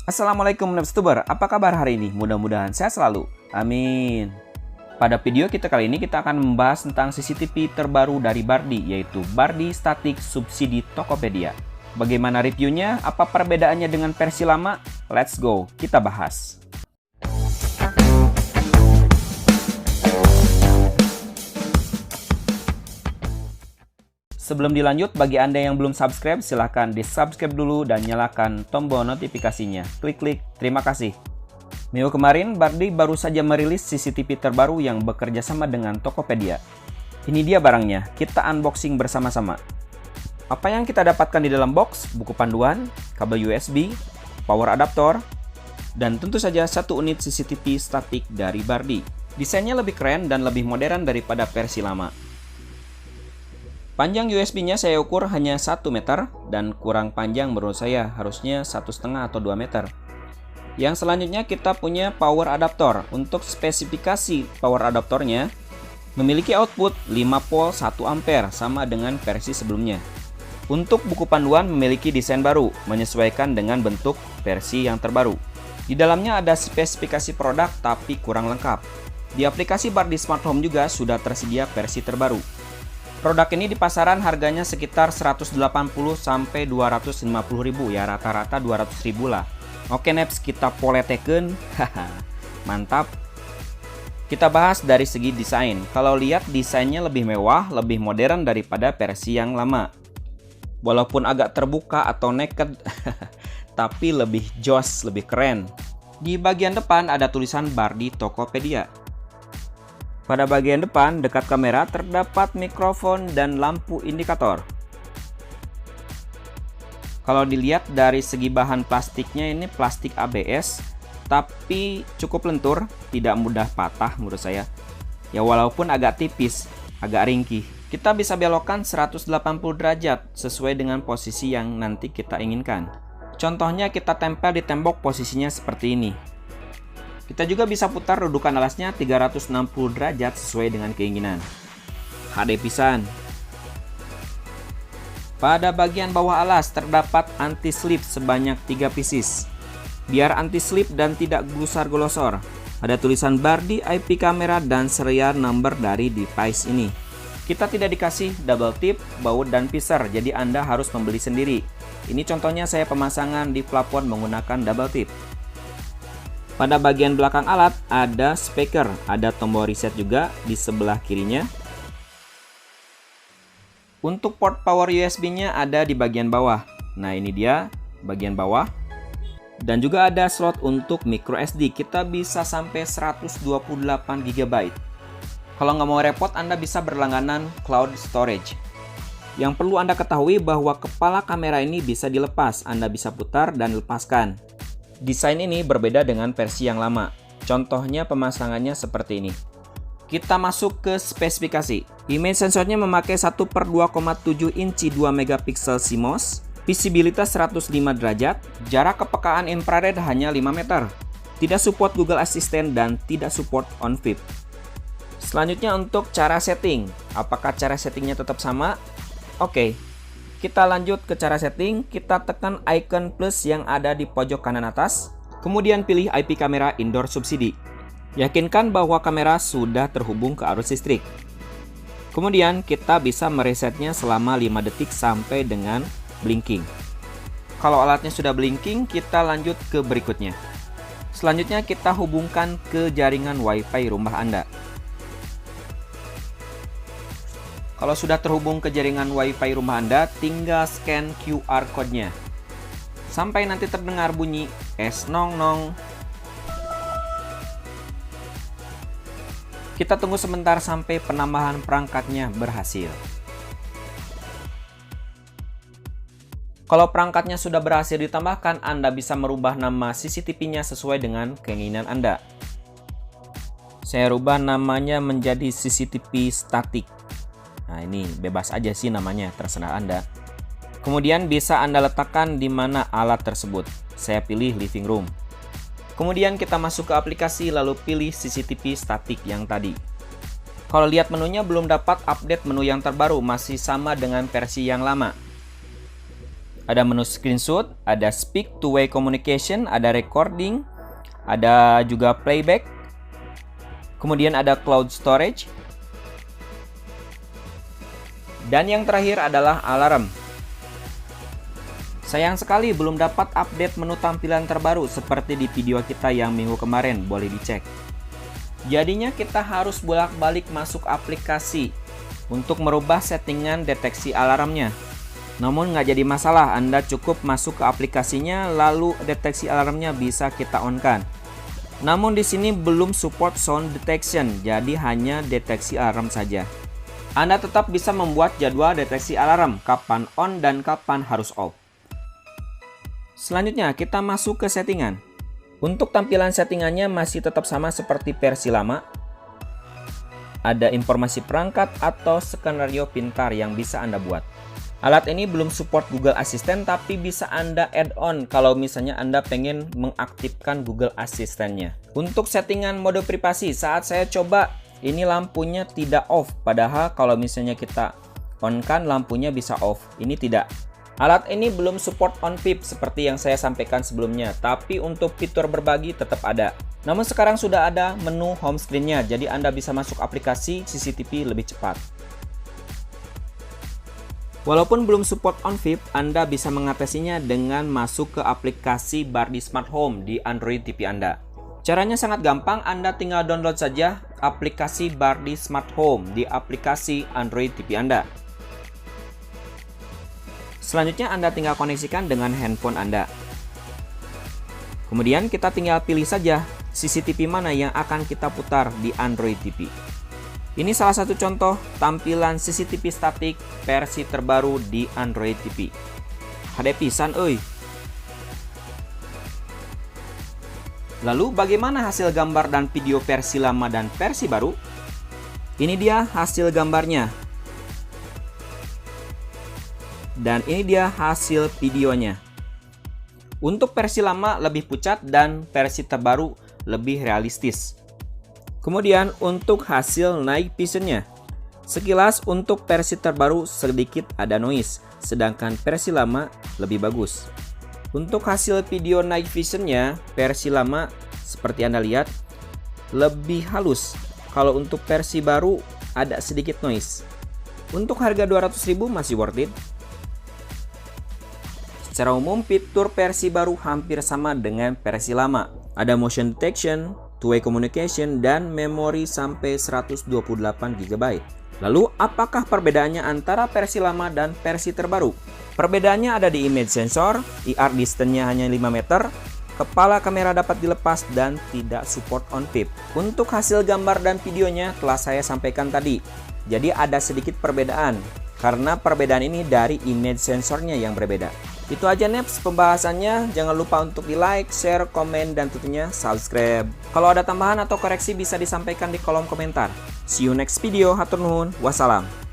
Assalamualaikum Nebstuber, apa kabar hari ini? Mudah-mudahan sehat selalu. Amin. Pada video kita kali ini kita akan membahas tentang CCTV terbaru dari Bardi, yaitu Bardi Static Subsidi Tokopedia. Bagaimana reviewnya? Apa perbedaannya dengan versi lama? Let's go, kita bahas. Sebelum dilanjut, bagi Anda yang belum subscribe, silahkan di-subscribe dulu dan nyalakan tombol notifikasinya. Klik-klik, terima kasih. Minggu kemarin, Bardi baru saja merilis CCTV terbaru yang bekerja sama dengan Tokopedia. Ini dia barangnya, kita unboxing bersama-sama. Apa yang kita dapatkan di dalam box? Buku panduan, kabel USB, power adaptor, dan tentu saja satu unit CCTV statik dari Bardi. Desainnya lebih keren dan lebih modern daripada versi lama. Panjang USB-nya saya ukur hanya 1 meter dan kurang panjang menurut saya, harusnya 1,5 atau 2 meter. Yang selanjutnya kita punya power adaptor. Untuk spesifikasi power adaptornya memiliki output 5 volt 1 ampere sama dengan versi sebelumnya. Untuk buku panduan memiliki desain baru menyesuaikan dengan bentuk versi yang terbaru. Di dalamnya ada spesifikasi produk tapi kurang lengkap. Di aplikasi Bardi Smart Home juga sudah tersedia versi terbaru. Produk ini di pasaran harganya sekitar 180 sampai 250 ribu, ya rata-rata 200 ribu lah. Oke Neps, kita poleteken. Mantap. Kita bahas dari segi desain. Kalau lihat desainnya lebih mewah, lebih modern daripada versi yang lama. Walaupun agak terbuka atau naked, tapi lebih joss, lebih keren. Di bagian depan ada tulisan Bardi Tokopedia. Pada bagian depan, dekat kamera, terdapat mikrofon dan lampu indikator. Kalau dilihat dari segi bahan plastiknya, ini plastik ABS, tapi cukup lentur, tidak mudah patah menurut saya. Ya walaupun agak tipis, agak ringkih. Kita bisa belokkan 180 derajat sesuai dengan posisi yang nanti kita inginkan. Contohnya kita tempel di tembok, posisinya seperti ini. Kita juga bisa putar dudukan alasnya 360 derajat sesuai dengan keinginan. HD pisan. Pada bagian bawah alas terdapat anti-slip sebanyak 3 pieces. Biar anti-slip dan tidak gusar-golosor, ada tulisan Bardi IP kamera dan serial number dari device ini. Kita tidak dikasih double tip, baut, dan pisar, jadi Anda harus membeli sendiri. Ini contohnya saya pemasangan di plafon menggunakan double tip. Pada bagian belakang alat ada speaker, ada tombol reset juga di sebelah kirinya. Untuk port power USB-nya ada di bagian bawah. Nah ini dia bagian bawah. Dan juga ada slot untuk micro SD, kita bisa sampai 128 GB. Kalau nggak mau repot, Anda bisa berlangganan cloud storage. Yang perlu Anda ketahui bahwa kepala kamera ini bisa dilepas, Anda bisa putar dan lepaskan. Desain ini berbeda dengan versi yang lama. Contohnya pemasangannya seperti ini. Kita masuk ke spesifikasi. Image sensornya memakai 1/2,7 inci 2 megapiksel CMOS, visibilitas 105 derajat, jarak kepekaan infrared hanya 5 meter. Tidak support Google Assistant dan tidak support on-flip. Selanjutnya untuk cara setting. Apakah cara settingnya tetap sama? Oke. Kita lanjut ke cara setting, kita tekan icon plus yang ada di pojok kanan atas, kemudian pilih IP kamera indoor subsidi. Yakinkan bahwa kamera sudah terhubung ke arus listrik. Kemudian kita bisa meresetnya selama 5 detik sampai dengan blinking. Kalau alatnya sudah blinking, kita lanjut ke berikutnya. Selanjutnya kita hubungkan ke jaringan WiFi rumah Anda. Kalau sudah terhubung ke jaringan WiFi rumah Anda, tinggal scan QR code-nya. Sampai nanti terdengar bunyi S00. Kita tunggu sebentar sampai penambahan perangkatnya berhasil. Kalau perangkatnya sudah berhasil ditambahkan, Anda bisa merubah nama CCTV-nya sesuai dengan keinginan Anda. Saya rubah namanya menjadi CCTV statik. Nah ini bebas aja sih namanya, terserah Anda. Kemudian bisa Anda letakkan di mana alat tersebut. Saya pilih living room. Kemudian kita masuk ke aplikasi lalu pilih CCTV statik yang tadi. Kalau lihat menunya belum dapat update menu yang terbaru, masih sama dengan versi yang lama. Ada menu screenshot, ada speak to way communication, ada recording, ada juga playback. Kemudian ada cloud storage. Dan yang terakhir adalah alarm. Sayang sekali belum dapat update menu tampilan terbaru seperti di video kita yang minggu kemarin, boleh dicek. Jadinya kita harus bolak-balik masuk aplikasi untuk merubah settingan deteksi alarmnya. Namun nggak jadi masalah, Anda cukup masuk ke aplikasinya lalu deteksi alarmnya bisa kita on-kan. Namun di sini belum support sound detection, jadi hanya deteksi alarm saja. Anda tetap bisa membuat jadwal deteksi alarm, kapan on dan kapan harus off. Selanjutnya kita masuk ke settingan. Untuk tampilan settingannya masih tetap sama seperti versi lama. Ada informasi perangkat atau skenario pintar yang bisa Anda buat. Alat ini belum support Google Assistant tapi bisa Anda add on kalau misalnya Anda pengen mengaktifkan Google Assistant-nya. Untuk settingan mode privasi, saat saya coba ini lampunya tidak off, padahal kalau misalnya kita on kan lampunya bisa off. Ini tidak. Alat ini belum support on PIP seperti yang saya sampaikan sebelumnya, tapi untuk fitur berbagi tetap ada. Namun sekarang sudah ada menu home screen-nya, jadi Anda bisa masuk aplikasi CCTV lebih cepat. Walaupun belum support on PIP, Anda bisa mengatasinya dengan masuk ke aplikasi Bardi Smart Home di Android TV Anda. Caranya sangat gampang, Anda tinggal download saja aplikasi Bardi Smart Home di aplikasi Android TV Anda. Selanjutnya Anda tinggal koneksikan dengan handphone Anda. Kemudian kita tinggal pilih saja CCTV mana yang akan kita putar di Android TV. Ini salah satu contoh tampilan CCTV statik versi terbaru di Android TV. HD pisan euy. Lalu bagaimana hasil gambar dan video versi lama dan versi baru? Ini dia hasil gambarnya. Dan ini dia hasil videonya. Untuk versi lama lebih pucat dan versi terbaru lebih realistis. Kemudian untuk hasil night vision-nya. Sekilas untuk versi terbaru sedikit ada noise, sedangkan versi lama lebih bagus. Untuk hasil video night vision-nya, versi lama seperti Anda lihat lebih halus. Kalau untuk versi baru ada sedikit noise. Untuk harga 200.000 masih worth it. Secara umum, fitur versi baru hampir sama dengan versi lama. Ada motion detection, two-way communication, dan memori sampai 128 GB. Lalu, apakah perbedaannya antara versi lama dan versi terbaru? Perbedaannya ada di image sensor, IR distance-nya hanya 5 meter, kepala kamera dapat dilepas, dan tidak support on PIP. Untuk hasil gambar dan videonya telah saya sampaikan tadi. Jadi ada sedikit perbedaan, karena perbedaan ini dari image sensornya yang berbeda. Itu aja Neps pembahasannya, jangan lupa untuk di like, share, komen, dan tentunya subscribe. Kalau ada tambahan atau koreksi bisa disampaikan di kolom komentar. See you next video, hatur nuhun, wassalam.